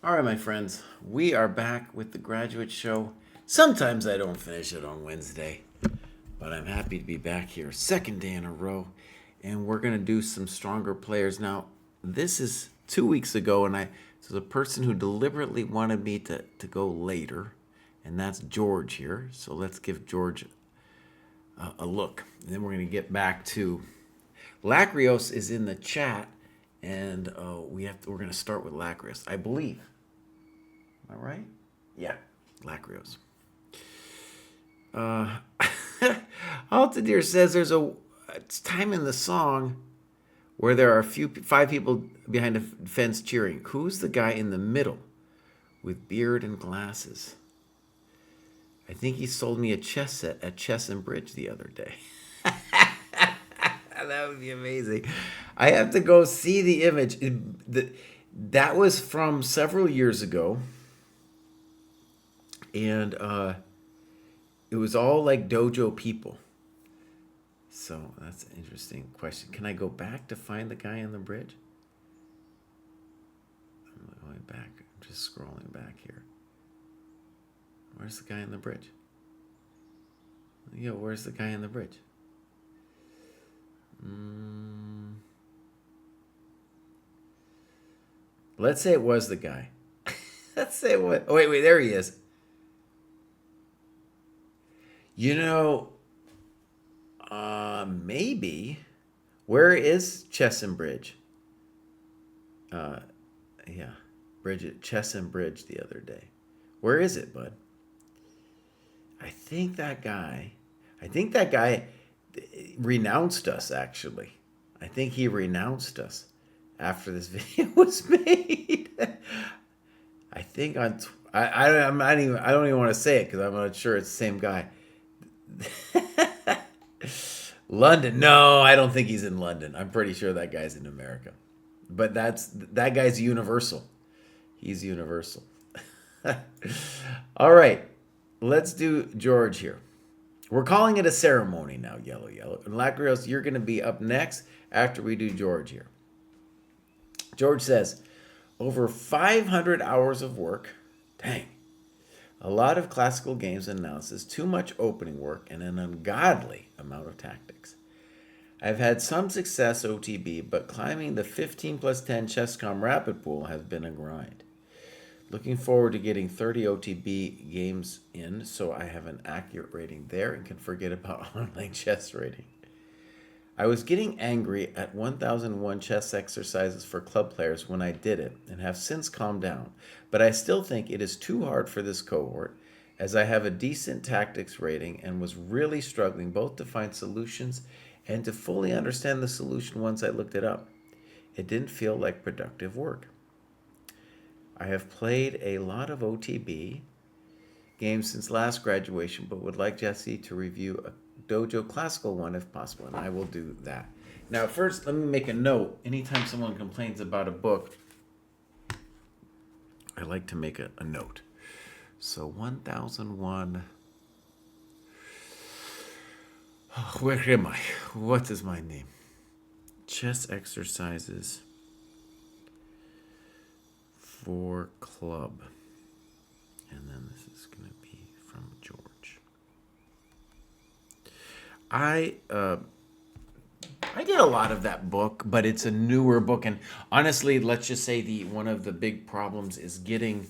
All right, my friends, we are back with the Graduate Show. Sometimes I don't finish it on Wednesday, but I'm happy to be back here, second day in a row, and we're going to do some stronger players. Now, this is 2 weeks ago, and so the person who deliberately wanted me to go later, and that's George here. So let's give George a look, and then we're going to get back to Lacrios is in the chat, and we're going to start with Lacrios, I believe. Am I right? Yeah, Lacrios. Altadir says there's a time in the song where there are five people behind a fence cheering. Who's the guy in the middle with beard and glasses? I think he sold me a chess set at Chess and Bridge the other day. That would be amazing. I have to go see the image. That was from several years ago. And it was all like dojo people. So that's an interesting question. Can I go back to find the guy on the bridge? I'm going back. I'm just scrolling back here. Where's the guy on the bridge? Yo, where's the guy on the bridge? Let's say it was the guy. Let's say it was. Oh, wait, there he is. You know, maybe. Where is Chess and Bridge? Yeah, Chess and Bridge the other day. Where is it, bud? I think that guy renounced us, actually. I think he renounced us after this video was made. I think I don't even want to say it because I'm not sure it's the same guy. London. No, I don't think he's in London. I'm pretty sure that guy's in America. But that guy's universal. He's universal. All right. Let's do George here. We're calling it a ceremony now, yellow. And Lacrios, you're going to be up next after we do George here. George says, over 500 hours of work. Dang. A lot of classical games analysis, too much opening work, and an ungodly amount of tactics. I've had some success OTB, but climbing the 15 plus 10 ChessCom rapid pool has been a grind. Looking forward to getting 30 OTB games in so I have an accurate rating there and can forget about online chess rating. I was getting angry at 1001 chess exercises for club players when I did it and have since calmed down, but I still think it is too hard for this cohort as I have a decent tactics rating and was really struggling both to find solutions and to fully understand the solution once I looked it up. It didn't feel like productive work. I have played a lot of OTB games since last graduation, but would like Jesse to review a Dojo classical one if possible, and I will do that. Now, first, let me make a note. Anytime someone complains about a book, I like to make a note. So 1001. Oh, where am I? What is my name? Chess exercises for club. And then this is going to be from George. I did a lot of that book, but it's a newer book, and honestly, let's just say one of the big problems is getting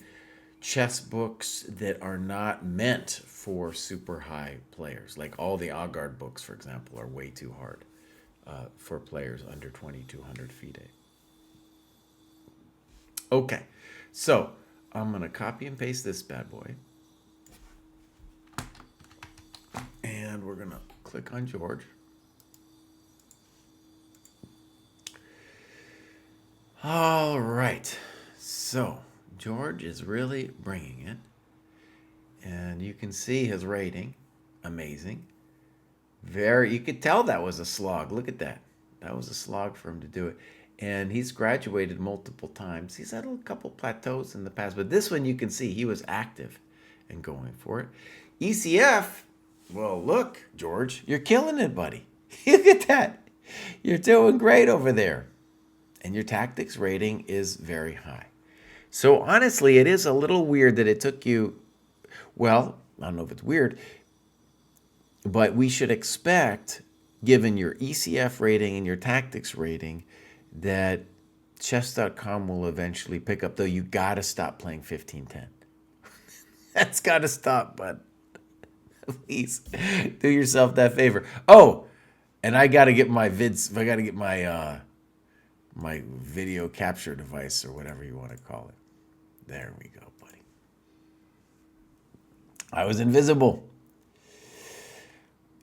chess books that are not meant for super high players. Like all the Agard books, for example, are way too hard for players under 2,200 FIDE. Okay, so I'm gonna copy and paste this bad boy, and we're gonna click on George. All right, so George is really bringing it, and you can see his rating, amazing. You could tell that was a slog. Look at that. That was a slog for him to do it. And he's graduated multiple times. He's had a couple plateaus in the past, but this one you can see he was active and going for it. ECF, well, look, George, you're killing it, buddy. Look at that. You're doing great over there. And your tactics rating is very high. So honestly, it is a little weird that it took you, well, I don't know if it's weird, but we should expect, given your ECF rating and your tactics rating, that chess.com will eventually pick up, though you got to stop playing 15-10. That's got to stop, bud. Please do yourself that favor. Oh, and I got to get my my video capture device or whatever you want to call it. There we go, buddy. I was invisible.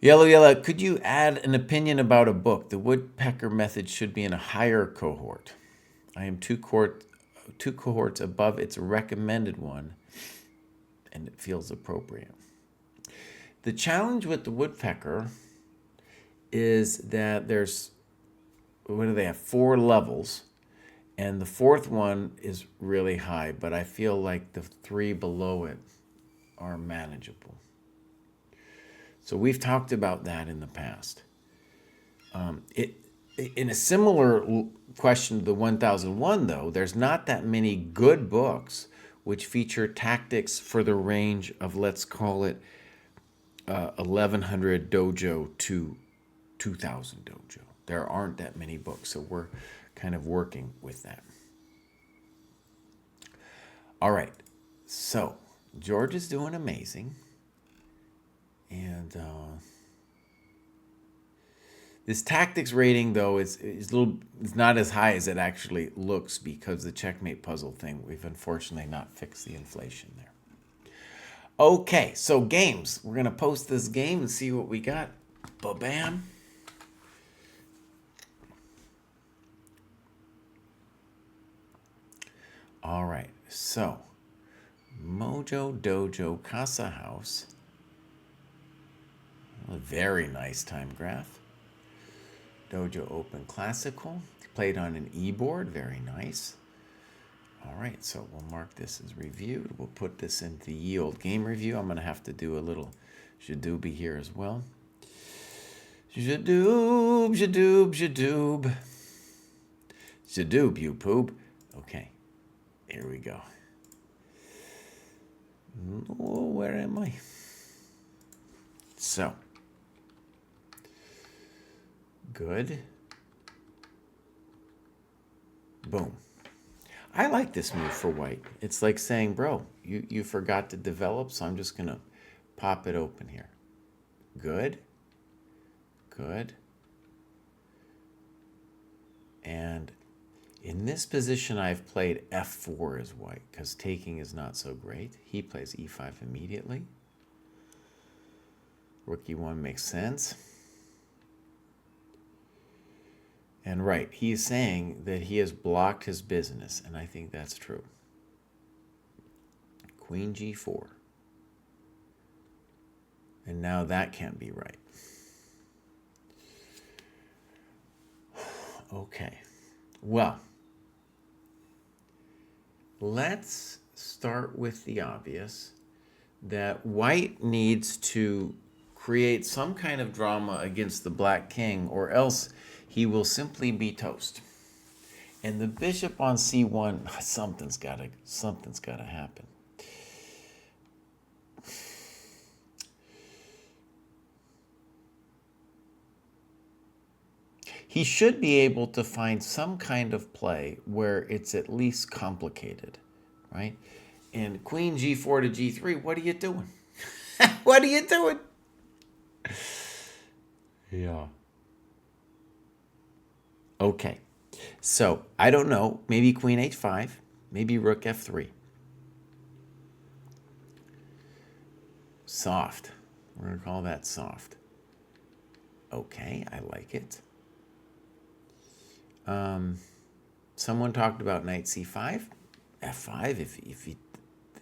Yellow, could you add an opinion about a book? The woodpecker method should be in a higher cohort. I am two cohorts above its recommended one, and it feels appropriate. The challenge with the woodpecker is that there's, what do they have, 4 levels, and the 4th one is really high, but I feel like the 3 below it are manageable. So we've talked about that in the past. In a similar question to the 1001, though, there's not that many good books which feature tactics for the range of, let's call it, 1100 dojo to 2000 dojo. There aren't that many books, so we're kind of working with that. All right, so George is doing amazing. And this tactics rating, though, is not as high as it actually looks because the checkmate puzzle thing, we've unfortunately not fixed the inflation there. Okay, so games. We're going to post this game and see what we got. Ba-bam. All right, so Mojo Dojo Casa House. A very nice time graph. Dojo Open Classical. Played on an e-board. Very nice. All right, so we'll mark this as reviewed. We'll put this into the ye old game review. I'm going to have to do a little jadooby here as well. Jadoob, jadoob, jadoob. Jadoob, you poob. Okay, here we go. Oh, where am I? So. Good. Boom. I like this move for white. It's like saying, bro, you forgot to develop, so I'm just going to pop it open here. Good. Good. And in this position, I've played f4 as white because taking is not so great. He plays e5 immediately. Rook e1 makes sense. And right, he is saying that he has blocked his business, and I think that's true. Queen g4. And now that can't be right. Okay. Well, let's start with the obvious, that white needs to create some kind of drama against the black king, or else he will simply be toast. And the bishop on c1, something's gotta happen. He should be able to find some kind of play where it's at least complicated, right? And queen g4 to g3, what are you doing? What are you doing? Yeah. Okay, so I don't know. Maybe queen h5, maybe rook f3. Soft. We're going to call that soft. Okay, I like it. Someone talked about knight c5, f5. If you,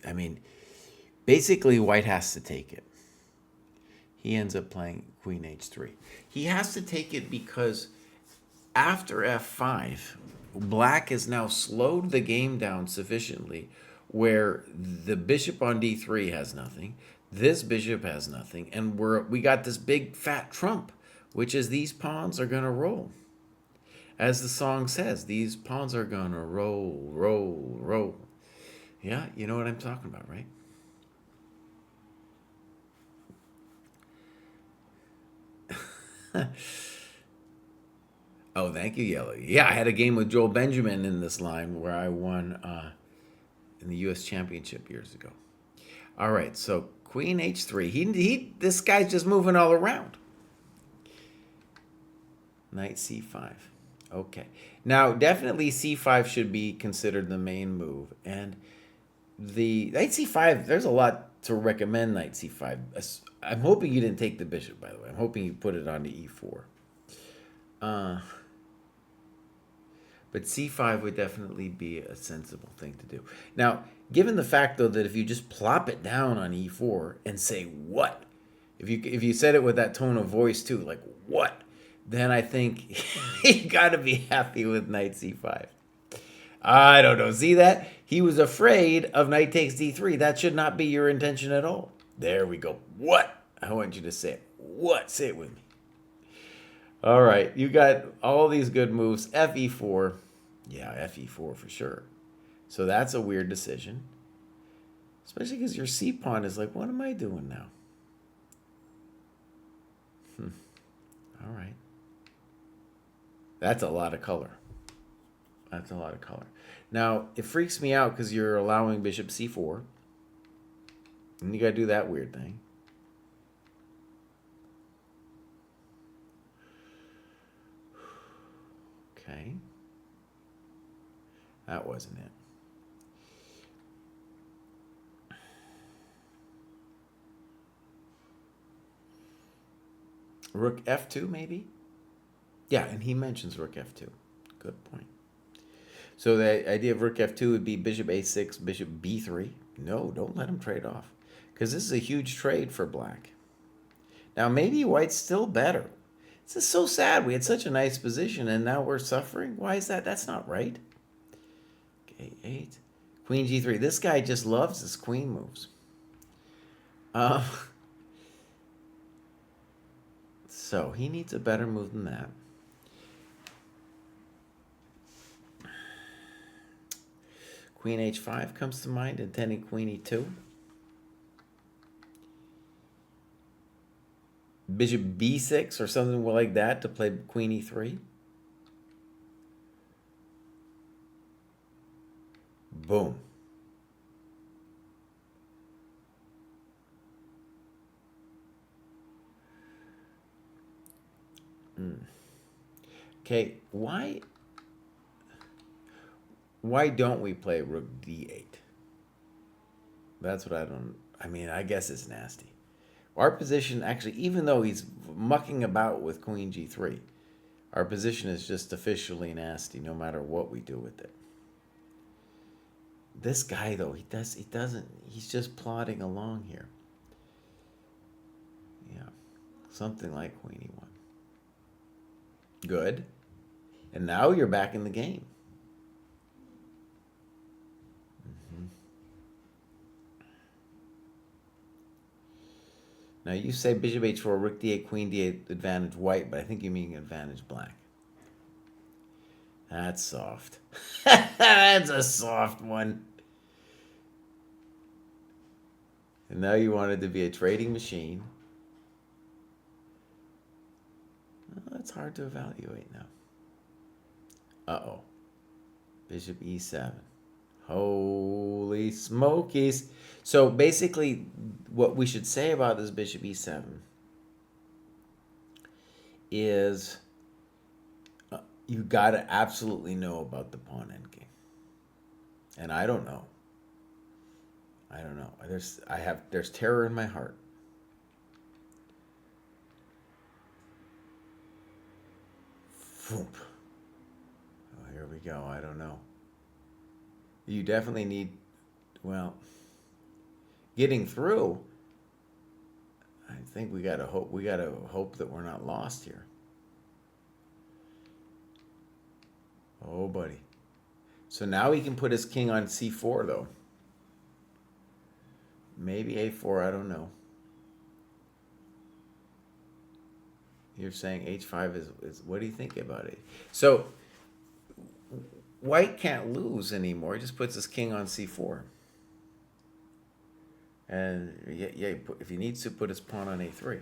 I mean, basically white has to take it. He ends up playing queen h3. He has to take it because after f5, black has now slowed the game down sufficiently where the bishop on d3 has nothing, this bishop has nothing, and we got this big fat trump, which is these pawns are going to roll. As the song says, these pawns are going to roll, roll, roll. Yeah, you know what I'm talking about, right? Oh, thank you, Yellow. Yeah, I had a game with Joel Benjamin in this line where I won in the U.S. Championship years ago. All right, so Queen H3. This guy's just moving all around. Knight C5. Okay. Now, definitely C5 should be considered the main move. And the Knight C5, there's a lot to recommend Knight C5. I'm hoping you didn't take the bishop, by the way. I'm hoping you put it on to E4. But C5 would definitely be a sensible thing to do. Now, given the fact, though, that if you just plop it down on E4 and say, what? If you said it with that tone of voice, too, like, what? Then I think you got to be happy with Knight C5. I don't know. See that? He was afraid of knight takes D3. That should not be your intention at all. There we go. What? I want you to say it. What? Say it with me. All right. You got all these good moves. FE4. Yeah, FE4 for sure. So that's a weird decision. Especially because your C pawn is like, what am I doing now? All right. That's a lot of color. That's a lot of color. Now, it freaks me out because you're allowing bishop c4. And you got to do that weird thing. Okay. That wasn't it. Rook f2, maybe? Yeah, and he mentions rook f2. Good point. So the idea of rook f2 would be bishop a6, bishop b3. No, don't let him trade off. Because this is a huge trade for black. Now, maybe white's still better. This is so sad. We had such a nice position, and now we're suffering. Why is that? That's not right. Okay, 8. Queen g3. This guy just loves his queen moves. So he needs a better move than that. Queen h5 comes to mind, intending queen e2. Bishop b6 or something like that to play queen e3. Boom. Okay, why don't we play rook d8? That's what I mean, I guess it's nasty. Our position, actually, even though he's mucking about with queen g3, our position is just officially nasty no matter what we do with it. This guy, though, he's just plodding along here. Yeah, something like queen e1. Good. And now you're back in the game. Now you say bishop h4, rook d8, queen d8, advantage white, but I think you mean advantage black. That's soft. That's a soft one. And now you want it to be a trading machine. Well, that's hard to evaluate now. Uh-oh. Bishop e7. Holy smokies. So basically, what we should say about this bishop e7 is you got to absolutely know about the pawn endgame. And I don't know. I don't know. There's terror in my heart. Foop. Oh, here we go. I don't know. You definitely need, well, getting through. I think we gotta hope that we're not lost here. Oh, buddy. So now he can put his king on c4, though. Maybe a4, I don't know. You're saying h5 is what do you think about it? So white can't lose anymore. He just puts his king on c4. And yeah, if he needs to, put his pawn on a3.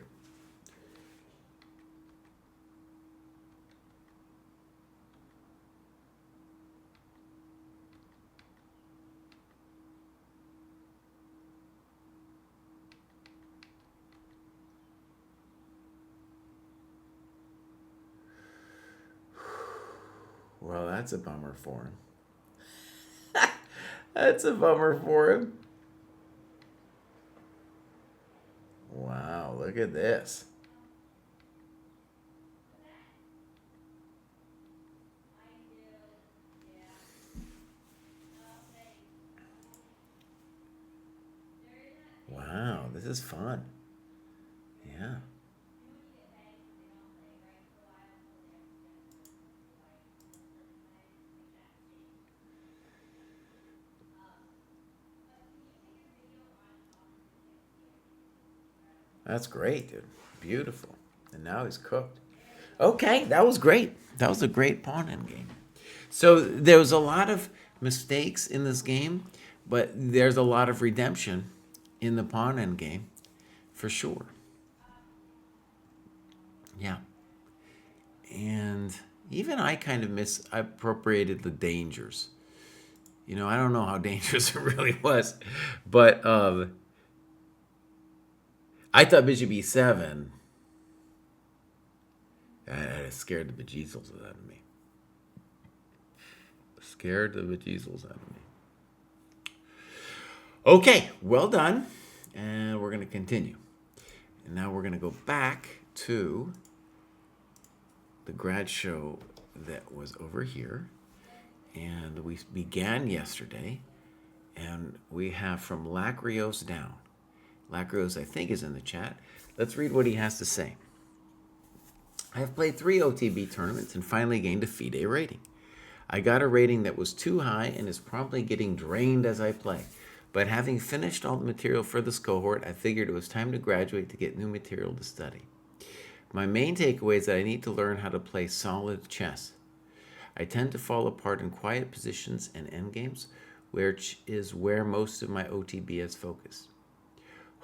Well, that's a bummer for him. That's a bummer for him. Wow, look at this. Wow, this is fun. Yeah. That's great, dude. Beautiful. And now he's cooked. Okay, that was great. That was a great pawn end game. So there was a lot of mistakes in this game, but there's a lot of redemption in the pawn end game, for sure. Yeah. And even I kind of misappropriated the dangers. You know, I don't know how dangerous it really was, but I thought bishop e7. That scared the bejesus out of me. Scared the bejesus out of me. Okay, well done. And we're going to continue. And now we're going to go back to the grad show that was over here. And we began yesterday. And we have from Lacrios down. Lacrios, I think, is in the chat. Let's read what he has to say. I have played 3 OTB tournaments and finally gained a FIDE rating. I got a rating that was too high and is promptly getting drained as I play. But having finished all the material for this cohort, I figured it was time to graduate to get new material to study. My main takeaway is that I need to learn how to play solid chess. I tend to fall apart in quiet positions and endgames, which is where most of my OTB has focused.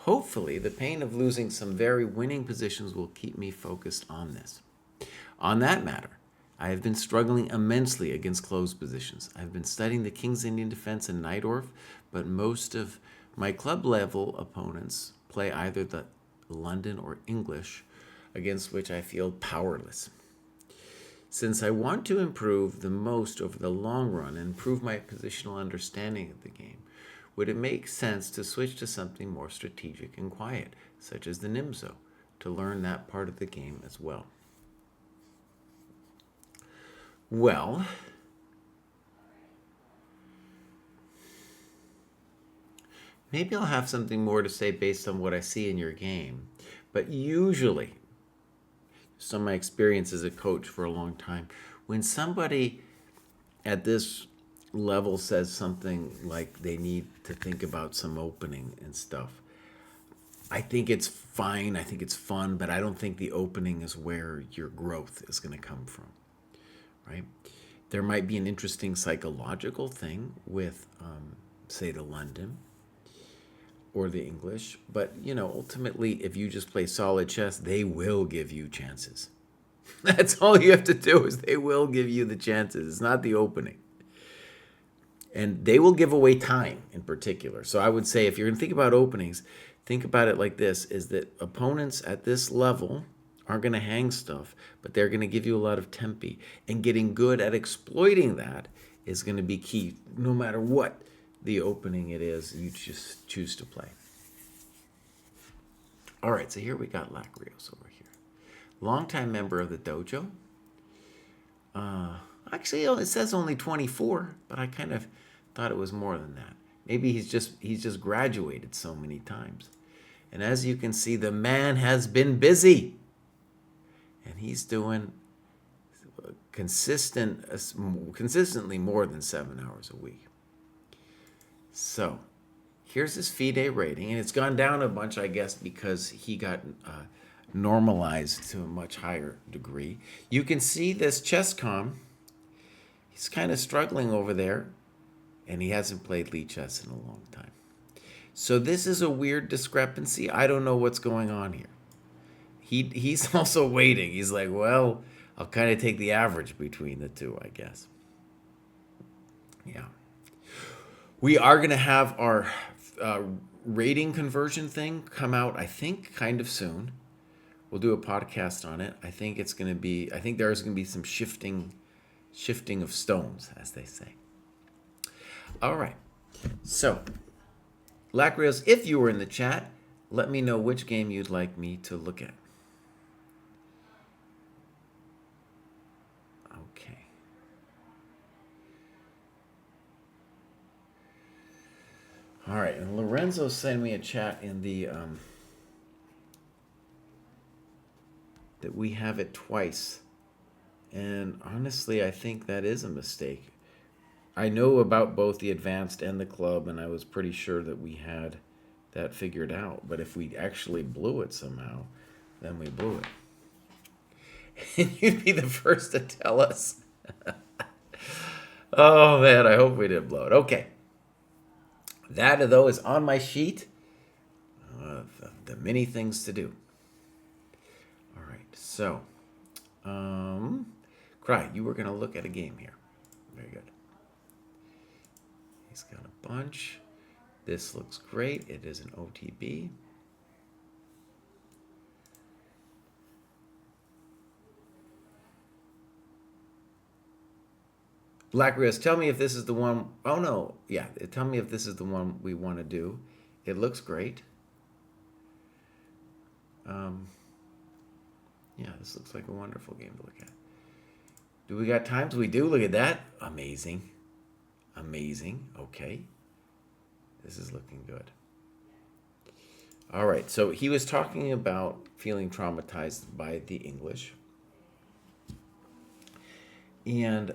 Hopefully, the pain of losing some very winning positions will keep me focused on this. On that matter, I have been struggling immensely against closed positions. I've been studying the King's Indian defense and Najdorf, but most of my club level opponents play either the London or English, against which I feel powerless. Since I want to improve the most over the long run and improve my positional understanding of the game, would it make sense to switch to something more strategic and quiet, such as the Nimzo, to learn that part of the game as well? Well, maybe I'll have something more to say based on what I see in your game. But usually, some of my experience as a coach for a long time, when somebody at this level says something like they need to think about some opening and stuff, I think it's fine. I think it's fun, but I don't think the opening is where your growth is going to come from, right? There might be an interesting psychological thing with, say, the London or the English, but ultimately, if you just play solid chess, they will give you chances. That's all you have to do, is they will give you the chances. It's not the opening. And they will give away time in particular. So I would say, if you're going to think about openings, think about it like this, is that opponents at this level aren't going to hang stuff, but they're going to give you a lot of tempi. And getting good at exploiting that is going to be key, no matter what the opening it is you just choose to play. All right, so here we got Lacrios over here. Longtime member of the dojo. Actually, it says only 24, but I kind of thought it was more than that. Maybe he's just graduated so many times. And as you can see, the man has been busy. And he's doing consistently more than 7 hours a week. So here's his FIDE rating, and it's gone down a bunch, I guess, because he got normalized to a much higher degree. You can see this ChessCom. He's kind of struggling over there, and he hasn't played Lichess in a long time. So this is a weird discrepancy. I don't know what's going on here. He's also waiting. He's like, well, I'll kind of take the average between the two, I guess. Yeah. We are going to have our rating conversion thing come out, I think, kind of soon. We'll do a podcast on it. I think there's going to be some shifting of stones, as they say. All right. So, Lacrios, if you were in the chat, let me know which game you'd like me to look at. Okay. All right, and Lorenzo sent me a chat in the that we have it twice. And honestly, I think that is a mistake. I know about both the advanced and the club, and I was pretty sure that we had that figured out. But if we actually blew it somehow, then we blew it. And you'd be the first to tell us. Oh, man, I hope we didn't blow it. Okay. That, though, is on my sheet. The many things to do. All right, so, Kraai, you were going to look at a game here. Very good. He's got a bunch. This looks great. It is an OTB. Blackrios, tell me if this is the one. Oh, no. Yeah, tell me if this is the one we want to do. It looks great. Yeah, this looks like a wonderful game to look at. Do we got times? We do. Look at that. Amazing. Amazing. Okay. This is looking good. All right. So he was talking about feeling traumatized by the English. And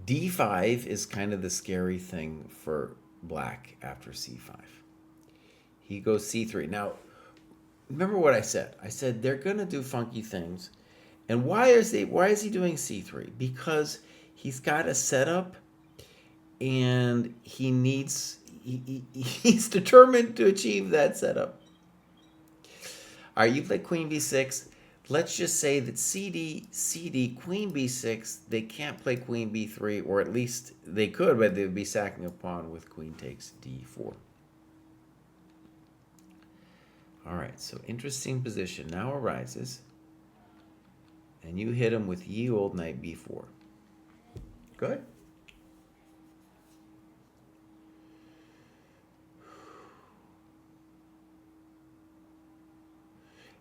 D5 is kind of the scary thing for black after C5. He goes C3. Now, remember what I said. I said they're going to do funky things. And why is he doing C3? Because he's got a setup and he's determined to achieve that setup. All right, you play Queen B6. Let's just say that CD, Queen B6, they can't play Queen B3, or at least they could, but they would be sacking a pawn with Queen takes D4. All right, so interesting position now arises. And you hit him with ye old knight B4. Good.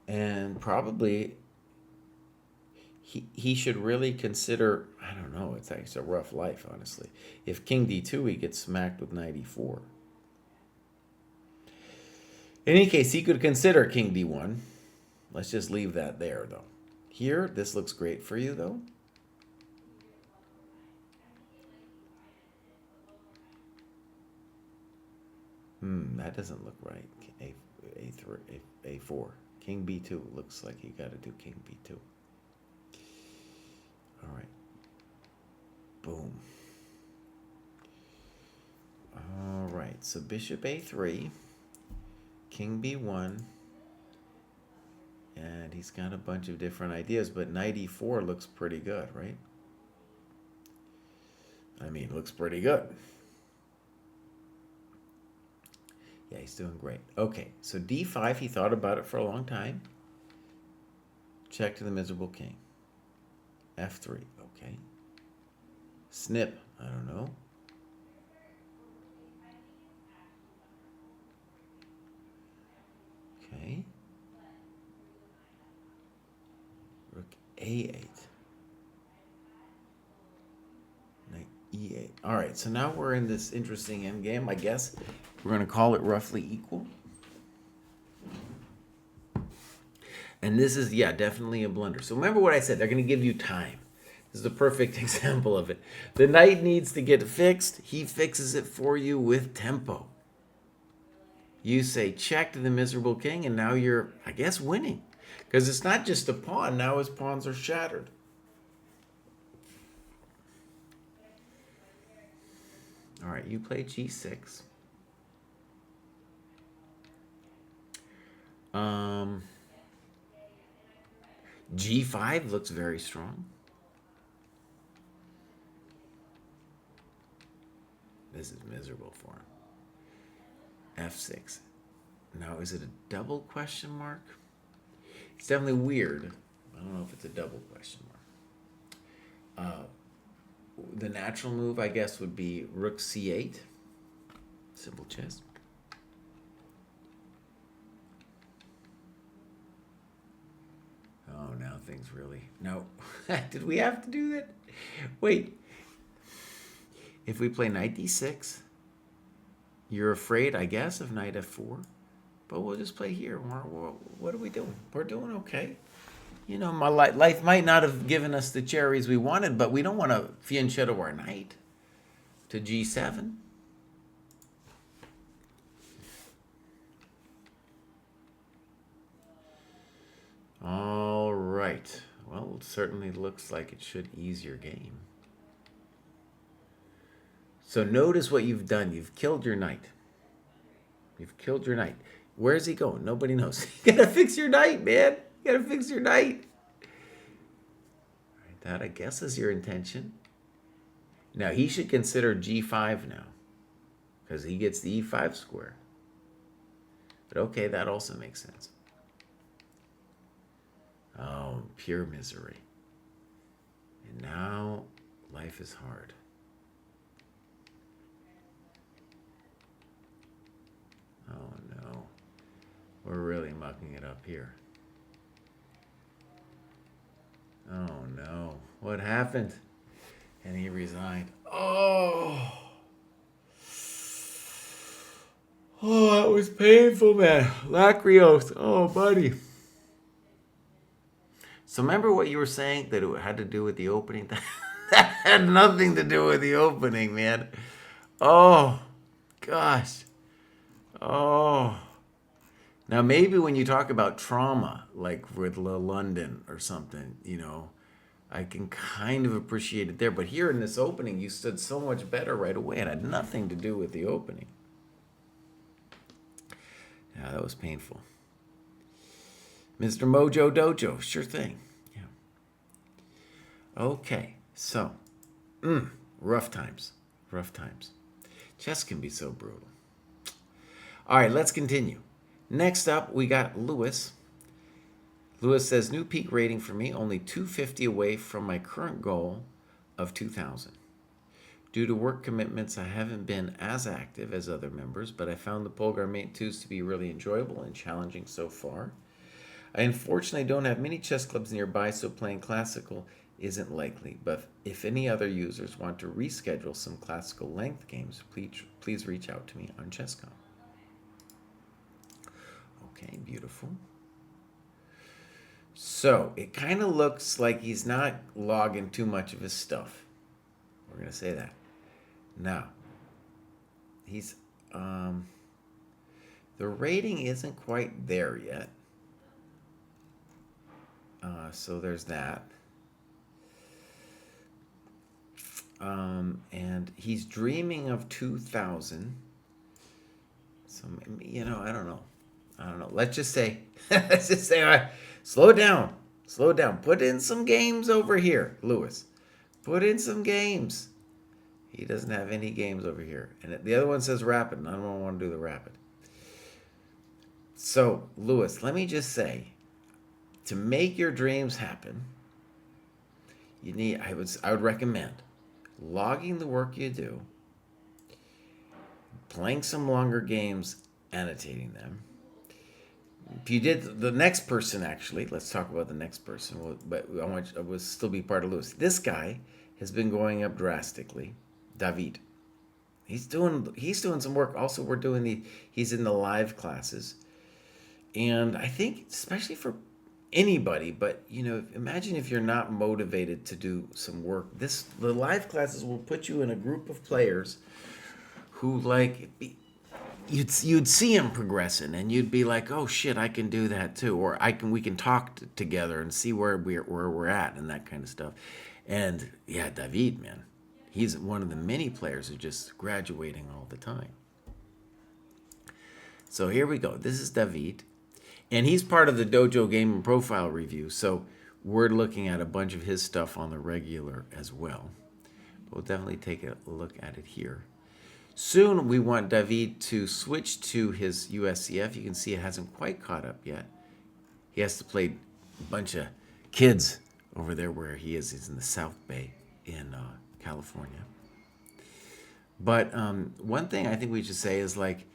And probably he should really consider, I don't know, it's a rough life, honestly. If King D2, he gets smacked with knight E4. In any case, he could consider King D1. Let's just leave that there, though. Here, this looks great for you, though. That doesn't look right. A4. King B2 looks like you got to do King B2. All right. Boom. All right. So Bishop A3, King B1, and he's got a bunch of different ideas, but knight E4 looks pretty good, right? I mean, looks pretty good. Yeah, he's doing great. Okay, so D5, he thought about it for a long time. Check to the miserable king. F3, okay. Snip, I don't know. Okay. Rook A8. Knight E8. All right, so now we're in this interesting endgame, I guess. We're going to call it roughly equal. And this is, yeah, definitely a blunder. So remember what I said. They're going to give you time. This is a perfect example of it. The knight needs to get fixed. He fixes it for you with tempo. You say check to the miserable king, and now you're, I guess, winning. Because it's not just a pawn. Now his pawns are shattered. All right, you play G6. G5 looks very strong. This is miserable for him. F6. Now, is it a double question mark? It's definitely weird. I don't know if it's a double question mark. The natural move, I guess, would be rook c8. Simple chess. Oh, now things really... No. Did we have to do that? Wait. If we play knight d6, you're afraid, I guess, of knight f4. But we'll just play here. What are we doing? We're doing okay. You know, my life might not have given us the cherries we wanted, but we don't want to fianchetto our knight to g7. All right. Well, it certainly looks like it should ease your game. So notice what you've done. You've killed your knight. You've killed your knight. Where's he going? Nobody knows. You gotta fix your knight, man. You gotta fix your knight. All right, that, I guess, is your intention. Now, he should consider g5 now, because he gets the e5 square. But okay, that also makes sense. Oh, pure misery. And now life is hard. Oh no. We're really mucking it up here. Oh no. What happened? And he resigned. Oh. Oh, that was painful, man. Lacrios. Oh, buddy. So remember what you were saying, that it had to do with the opening? That had nothing to do with the opening, man. Oh, gosh. Oh. Now, maybe when you talk about trauma, like with London or something, you know, I can kind of appreciate it there. But here in this opening, you stood so much better right away. It had nothing to do with the opening. Yeah, that was painful. Mr. Mojo Dojo, sure thing. Yeah. Okay, so, rough times. Rough times. Chess can be so brutal. All right, let's continue. Next up, we got Lewis. Lewis says, new peak rating for me, only 250 away from my current goal of 2,000. Due to work commitments, I haven't been as active as other members, but I found the Polgar Mate 2s to be really enjoyable and challenging so far. I unfortunately don't have many chess clubs nearby, so playing classical isn't likely. But if any other users want to reschedule some classical length games, please reach out to me on ChessCom. Okay, beautiful. So it kind of looks like he's not logging too much of his stuff. We're going to say that. Now, he's the rating isn't quite there yet. So there's that. And he's dreaming of 2,000. So, you know, I don't know. Let's just say, all right, slow down. Put in some games over here, Lewis. Put in some games. He doesn't have any games over here. And the other one says rapid, and I don't want to do the rapid. So, Lewis, let me just say, to make your dreams happen, I would recommend logging the work you do, playing some longer games, annotating them. If you did the next person, actually, let's talk about the next person. But I will still be part of Lewis. This guy has been going up drastically. David. He's doing some work. Also, he's in the live classes, and I think especially for anybody, but you know, imagine if you're not motivated to do some work. The live classes will put you in a group of players who you'd see him progressing, and you'd be like, oh shit, I can do that too, or we can talk together and see where we're at and that kind of stuff. And yeah, David, man, he's one of the many players who just graduating all the time. So here we go. This is David. And he's part of the Dojo Game Profile Review, so we're looking at a bunch of his stuff on the regular as well. We'll definitely take a look at it here. Soon we want David to switch to his USCF. You can see it hasn't quite caught up yet. He has to play a bunch of kids over there where he is. He's in the South Bay in California. But one thing I think we should say is like,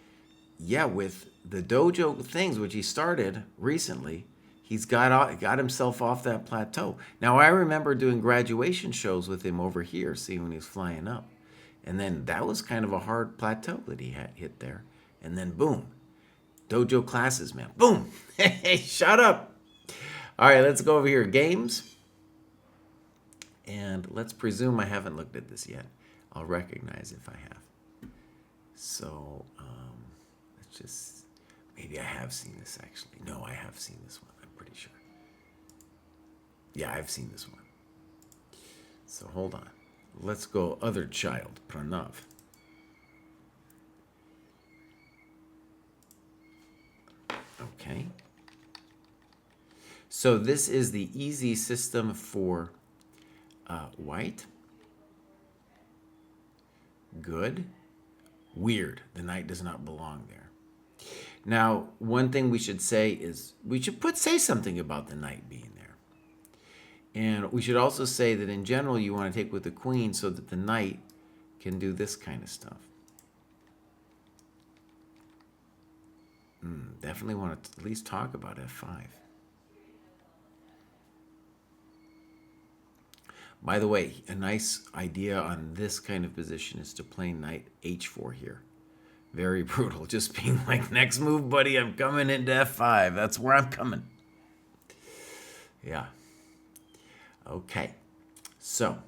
yeah, with the dojo things, which he started recently, he's got himself off that plateau. Now, I remember doing graduation shows with him over here, see when he was flying up. And then that was kind of a hard plateau that he had hit there. And then boom, dojo classes, man. Boom. Hey, shut up. All right, let's go over here. Games. And let's presume I haven't looked at this yet. I'll recognize if I have. So let's just, maybe I have seen this actually. No, I have seen this one. I'm pretty sure. Yeah, I've seen this one. So hold on. Let's go other child, Pranav. Okay. So this is the easy system for white. Good. Weird. The knight does not belong there. Now, one thing we should say is we should say something about the knight being there. And we should also say that in general you want to take with the queen so that the knight can do this kind of stuff. Definitely want to at least talk about f5. By the way, a nice idea on this kind of position is to play knight h4 here. Very brutal. Just being like, next move, buddy, I'm coming into f5. That's where I'm coming. Yeah. Okay. So,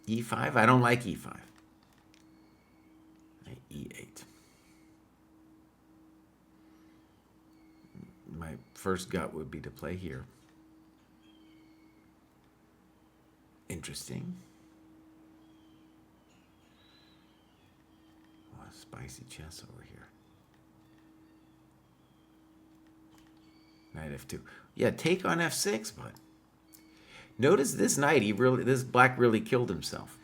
e5. I don't like e5. Knight e8. My first gut would be to play here. Interesting. Oh, spicy chess over here. Knight f2. Yeah, take on f6, but notice this knight, this black really killed himself.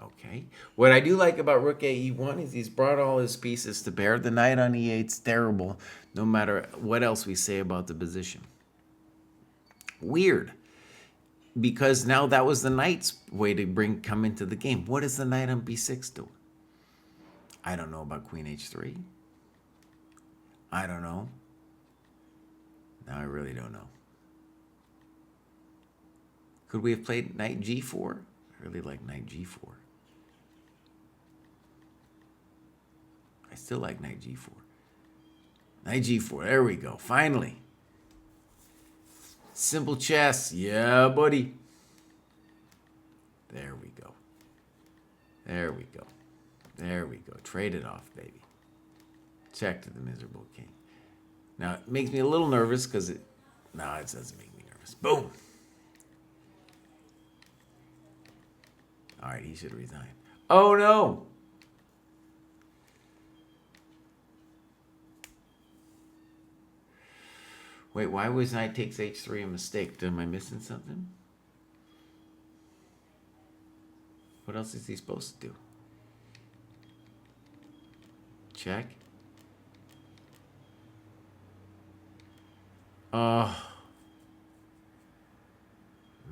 Okay. What I do like about rook a e1 is he's brought all his pieces to bear. The knight on e8's terrible, no matter what else we say about the position. Weird, because now that was the knight's way to come into the game. What is the knight on b6 doing? I don't know about queen h3. I don't know. Now I really don't know. Could we have played knight g4? I really like knight g4. I still like knight g4. Knight g4, there we go, finally. Simple chess, yeah, buddy. There we go. There we go. There we go. Trade it off, baby. Check to the miserable king. Now, it makes me a little nervous because it doesn't make me nervous. Boom. All right, he should resign. Oh, no. Wait, why was knight takes h3 a mistake? Am I missing something? What else is he supposed to do? Check. Oh.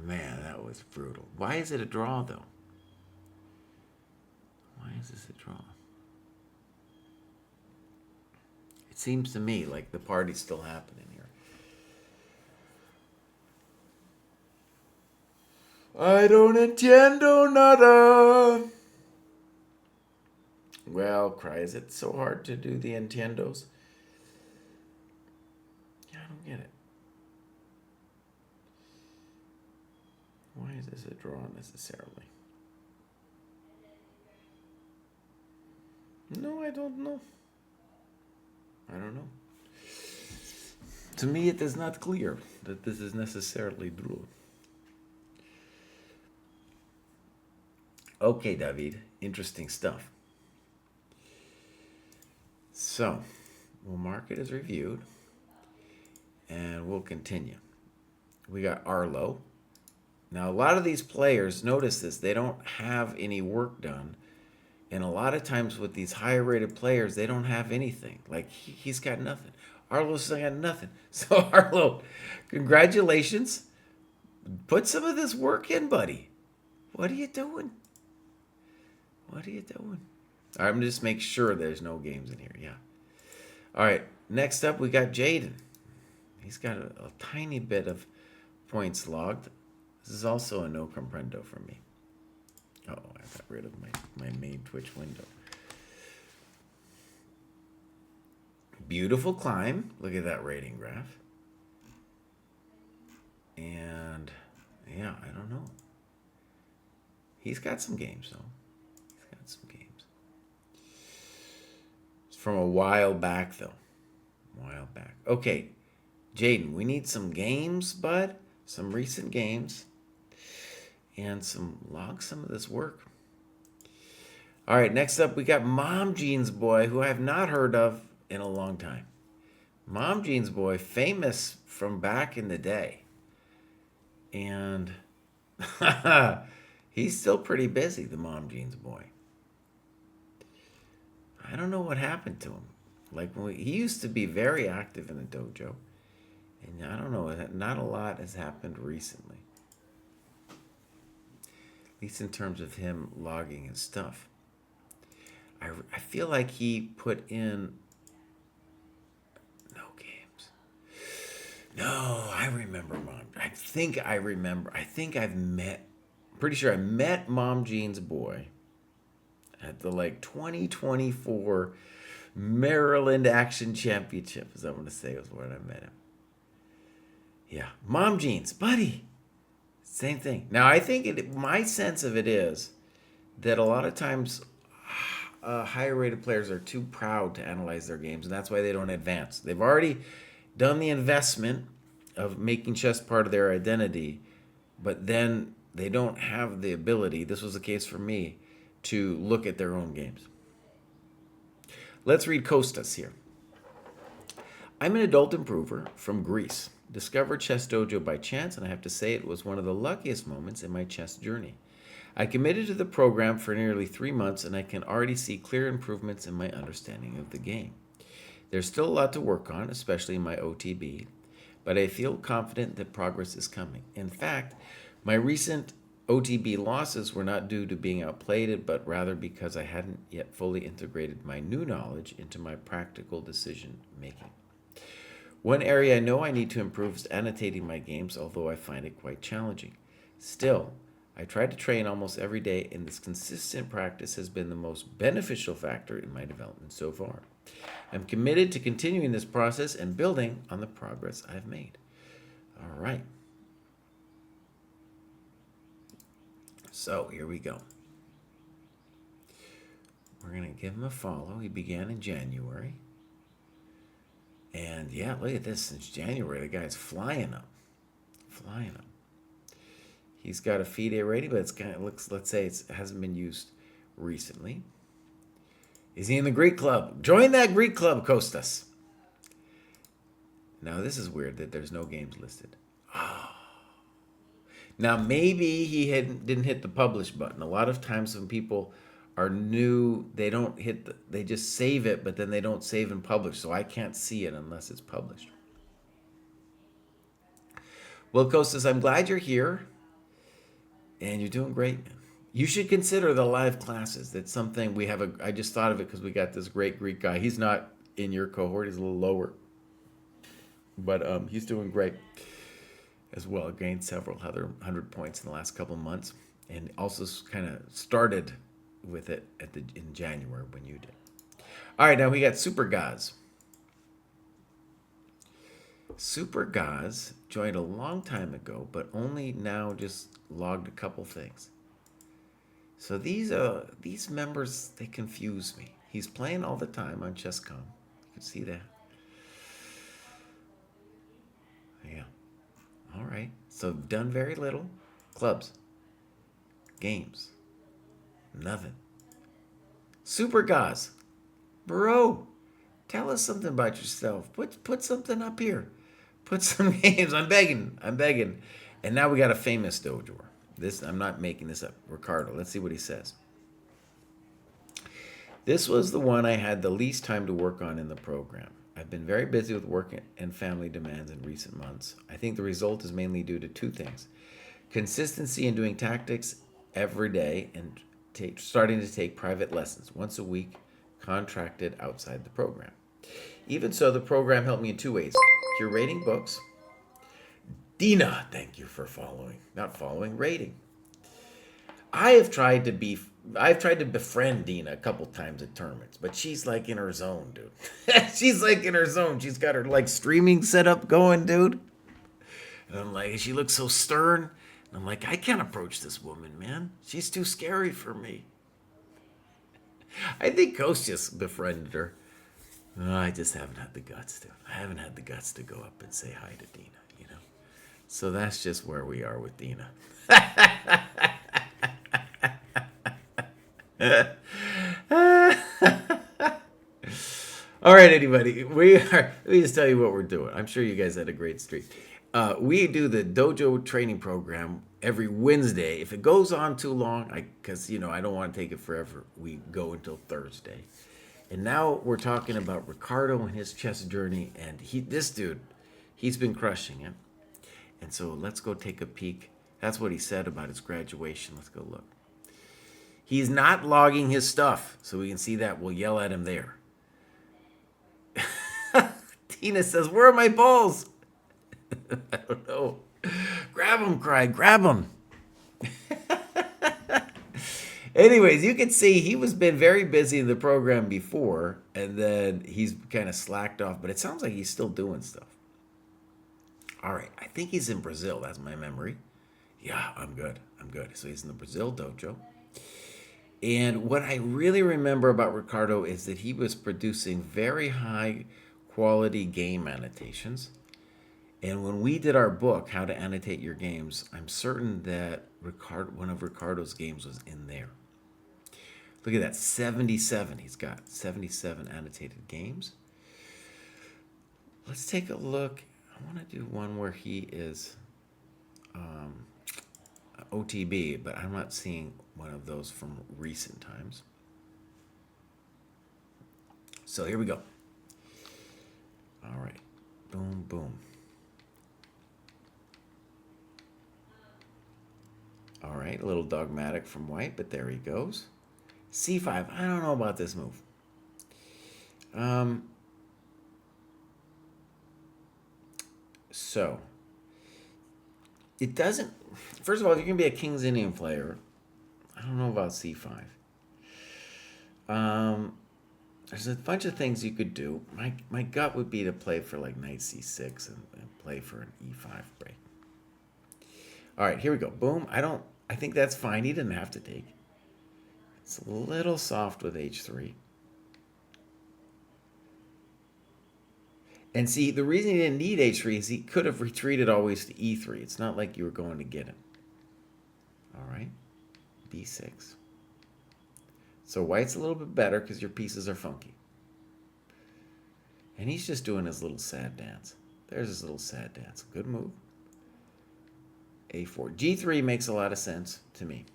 Man, that was brutal. Why is it a draw, though? Why is this a draw? It seems to me like the party's still happening here. I don't entiendo nada. Well, Kraai, is it so hard to do the entiendos? Yeah, I don't get it. Why is this a draw necessarily? No, I don't know. I don't know. To me, it is not clear that this is necessarily draw. Okay, David. Interesting stuff. So we'll mark it as reviewed, and we'll continue. We got Arlo. Now, a lot of these players, notice this, they don't have any work done. And a lot of times with these higher rated players, they don't have anything. Like, he's got nothing. Arlo's got nothing. So, Arlo, congratulations. Put some of this work in, buddy. What are you doing? What are you doing? All right, I'm going to just make sure there's no games in here. Yeah. All right, next up, we got Jaden. He's got a tiny bit of points logged. This is also a no comprendo for me. Oh, I got rid of my main Twitch window. Beautiful climb. Look at that rating graph. And, yeah, I don't know. He's got some games, though. He's got some games. It's from a while back, though. A while back. Okay, Jaden, we need some games, bud. Some recent games. And log some of this work. All right, next up, we got Mom Jeans Boy, who I have not heard of in a long time. Mom Jeans Boy, famous from back in the day. And he's still pretty busy, the Mom Jeans Boy. I don't know what happened to him. Like, he used to be very active in the dojo. And I don't know, not a lot has happened recently. At least in terms of him logging his stuff. I feel like he put in no games. No, I remember Mom. I think I've met, pretty sure I met Mom Jeans Boy at the 2024 Maryland Action Championship, as I want to say was when I met him. Yeah, Mom Jeans, buddy. Same thing. Now, I think my sense of it is that a lot of times higher rated players are too proud to analyze their games, and that's why they don't advance. They've already done the investment of making chess part of their identity, but then they don't have the ability, this was the case for me, to look at their own games. Let's read Kostas here. I'm an adult improver from Greece. Discovered Chess Dojo by chance, and I have to say it was one of the luckiest moments in my chess journey. I committed to the program for nearly 3 months, and I can already see clear improvements in my understanding of the game. There's still a lot to work on, especially in my OTB, but I feel confident that progress is coming. In fact, my recent OTB losses were not due to being outplayed, but rather because I hadn't yet fully integrated my new knowledge into my practical decision making. One area I know I need to improve is annotating my games, although I find it quite challenging. Still, I try to train almost every day, and this consistent practice has been the most beneficial factor in my development so far. I'm committed to continuing this process and building on the progress I've made. All right. So here we go. We're going to give him a follow. He began in January. And yeah, look at this. Since January, the guy's flying up. Flying up. He's got a FIDE rating, but it's kind of looks, let's say it hasn't been used recently. Is he in the Greek club? Join that Greek club, Kostas. Now, this is weird that there's no games listed. Oh. Now, maybe he didn't hit the publish button. A lot of times when people are new, they don't they just save it, but then they don't save and publish. So I can't see it unless it's published. Well, Kostas, I'm glad you're here. And you're doing great, man. You should consider the live classes. That's something we have. I just thought of it because we got this great Greek guy. He's not in your cohort. He's a little lower. But he's doing great as well. Gained several other 100 points in the last couple of months. And also kind of started with it in January when you did. All right, now we got Super Gaz. Super Gaz joined a long time ago, but only now just logged a couple things. So these members, they confuse me. He's playing all the time on ChessCom. You can see that. Yeah. All right. So done very little. Clubs. Games. Nothing. Super Gaz. Bro. Tell us something about yourself. Put something up here. Put some games. I'm begging. I'm begging. And now we got a famous dojoer. This I'm not making this up. Ricardo. Let's see what he says. This was the one I had the least time to work on in the program. I've been very busy with work and family demands in recent months. I think the result is mainly due to two things: consistency in doing tactics every day and starting to take private lessons once a week, contracted outside the program. Even so, the program helped me in two ways: curating books. Dina, thank you for following. Not following, rating. I've tried to befriend Dina a couple times at tournaments, but she's like in her zone, dude. She's like in her zone. She's got her like streaming setup going, dude. And I'm like, she looks so stern. And I'm like, I can't approach this woman, man. She's too scary for me. I think Kostya befriended her. Oh, I just haven't had the guts to. I haven't had the guts to go up and say hi to Dina, you know. So that's just where we are with Dina. All right, anybody. Let me just tell you what we're doing. I'm sure you guys had a great streak. We do the Dojo Training Program every Wednesday. If it goes on too long, because I don't want to take it forever, we go until Thursday. And now we're talking about Ricardo and his chess journey, and this dude, he's been crushing it. And so let's go take a peek. That's what he said about his graduation. Let's go look. He's not logging his stuff, so we can see that. We'll yell at him there. Tina says, "Where are my balls?" I don't know. Grab him, Kraai. Grab him. Anyways, you can see he was been very busy in the program before, and then he's kind of slacked off, but it sounds like he's still doing stuff. All right, I think he's in Brazil. That's my memory. Yeah, I'm good. So he's in the Brazil dojo. And what I really remember about Ricardo is that he was producing very high quality game annotations. And when we did our book, How to Annotate Your Games, I'm certain that one of Ricardo's games was in there. Look at that, 77. He's got 77 annotated games. Let's take a look. I want to do one where he is OTB, but I'm not seeing one of those from recent times. So here we go. All right. Boom, boom. All right, a little dogmatic from white, but there he goes. C5. I don't know about this move. So it doesn't. First of all, if you're gonna be a King's Indian player, I don't know about C5. There's a bunch of things you could do. My gut would be to play for like Knight C6 and play for an E5 break. All right, here we go. Boom. I think that's fine. He didn't have to take. It's a little soft with H3. And see, the reason he didn't need H3 is he could have retreated always to E3. It's not like you were going to get him. All right, B6. So white's a little bit better because your pieces are funky. And he's just doing his little sad dance. There's his little sad dance. Good move. A4. G3 makes a lot of sense to me.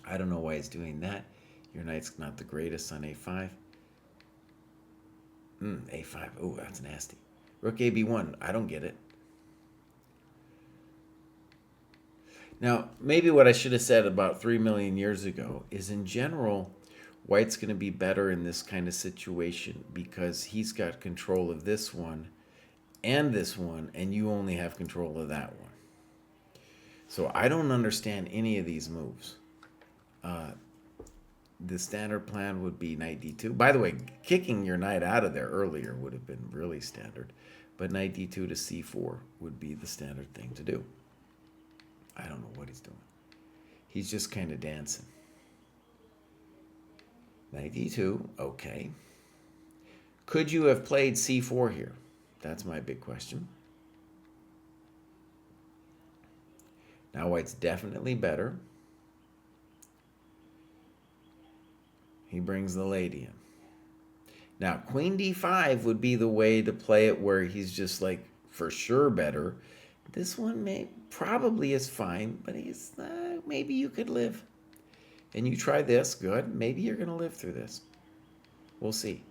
I don't know why he's doing that. Your knight's not the greatest on A5. A5. Oh, that's nasty. Rook AB1. I don't get it. Now, maybe what I should have said about 3 million years ago is in general, white's going to be better in this kind of situation because he's got control of this one and this one, and you only have control of that one. So I don't understand any of these moves. The standard plan would be knight d2. By the way, kicking your knight out of there earlier would have been really standard. But knight d2 to c4 would be the standard thing to do. I don't know what he's doing. He's just kind of dancing. Knight d2, okay. Could you have played c4 here? That's my big question. Now white's definitely better. He brings the lady in. Now, queen d5 would be the way to play it where he's just like for sure better. This one probably is fine, but he's maybe you could live. And you try this, good. Maybe you're going to live through this. We'll see.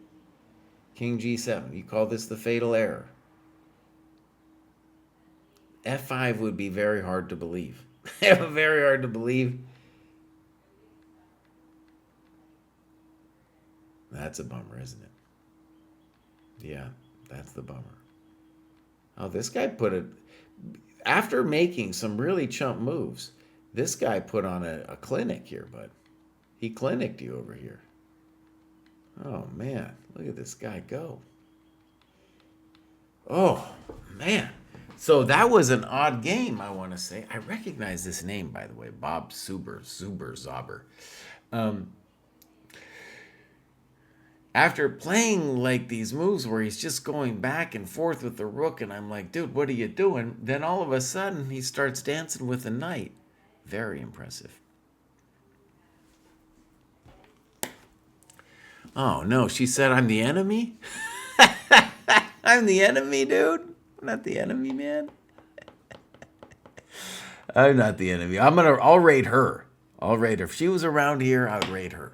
King g7. You call this the fatal error. f5 would be very hard to believe. Very hard to believe. That's a bummer, isn't it? Yeah, that's the bummer. Oh, this guy put it... After making some really chump moves, this guy put on a clinic here, bud. He clinicked you over here. Oh, man. Look at this guy go. Oh, man. So that was an odd game, I want to say. I recognize this name, by the way. Bob Zuber. After playing like these moves where he's just going back and forth with the rook, and I'm like, dude, what are you doing? Then all of a sudden, he starts dancing with the knight. Very impressive. Oh, no, she said I'm the enemy? I'm the enemy, dude? I'm not the enemy, man. I'm not the enemy. I'll rate her. I'll rate her. If she was around here, I would rate her.